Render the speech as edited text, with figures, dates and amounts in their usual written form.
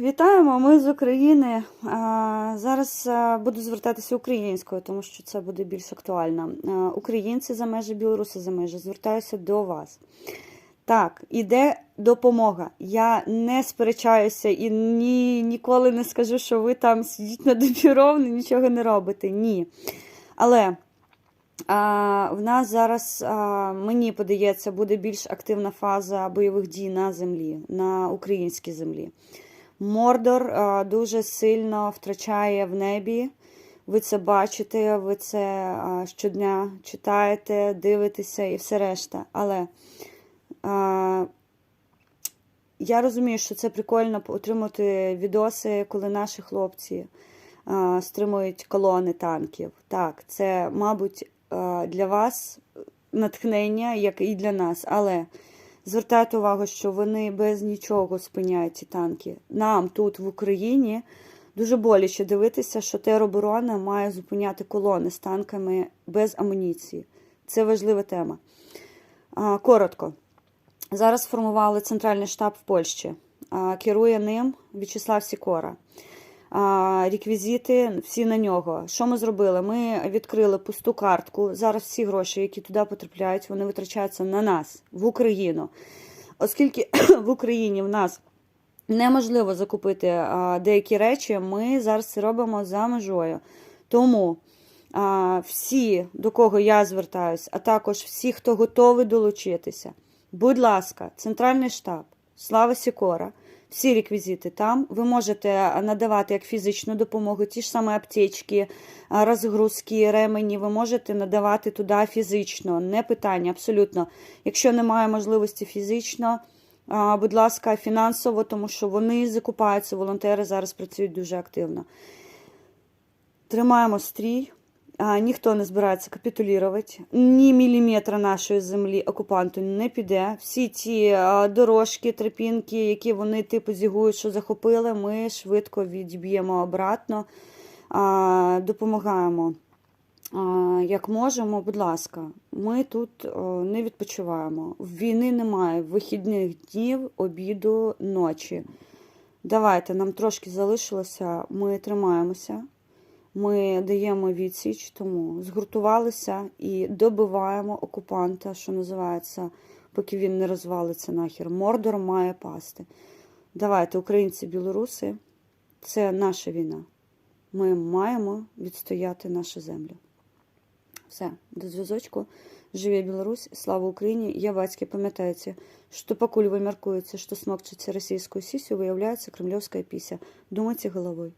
Вітаємо, ми з України. Зараз буду звертатися українською, тому що це буде більш актуально. Українці за межі, білоруси за межі, звертаюся до вас. Так, іде допомога. Я не сперечаюся і ніколи не скажу, що ви там сидіть на добіровні, нічого не робите. Ні. Але в нас зараз, мені подається, буде більш активна фаза бойових дій на землі, на українській землі. Мордор дуже сильно втрачає в небі. Ви це бачите, ви це щодня читаєте, дивитеся і все решта. Але я розумію, що це прикольно отримати відоси, коли наші хлопці стримують колони танків. Так, це, мабуть, для вас натхнення, як і для нас. Але звертайте увагу, що вони без нічого спиняють ці танки. Нам тут в Україні дуже боляче дивитися, що тероборона має зупиняти колони з танками без амуніції. Це важлива тема. Коротко. Зараз сформували центральний штаб в Польщі. Керує ним В'ячеслав Сікора. Реквізити всі на нього. Що ми зробили? Ми відкрили пусту картку. Зараз всі гроші, які туди потрапляють, вони витрачаються на нас, в Україну. Оскільки в Україні в нас неможливо закупити деякі речі, ми зараз це робимо за межою. Тому всі, до кого я звертаюсь, а також всі, хто готовий долучитися, будь ласка, центральний штаб, Слава Сікора, всі реквізити там. Ви можете надавати як фізичну допомогу, ті ж самі аптечки, розгрузки, ремені, ви можете надавати туди фізично, не питання, абсолютно. Якщо немає можливості фізично, будь ласка, фінансово, тому що вони закупаються, волонтери зараз працюють дуже активно. Тримаємо стрій. Ніхто не збирається капітулювати, ні міліметра нашої землі окупанту не піде. Всі ті дорожки, тропінки, які вони типу зігують, що захопили, ми швидко відб'ємо обратно, допомагаємо як можемо. Будь ласка, ми тут не відпочиваємо. Війни немає, вихідних днів, обіду, ночі. Давайте, нам трошки залишилося, ми тримаємося. Ми даємо відсіч, тому згуртувалися і добиваємо окупанта, що називається, поки він не розвалиться нахер. Мордор має пасти. Давайте, українці, білоруси, це наша війна. Ми маємо відстояти нашу землю. Все, до зв'язочку. Живе Білорусь, слава Україні. Я батьки, пам'ятайте, що покуль ви міркуєте, що смокчиться російською сісю, виявляється кремлівська піся. Думайте головою.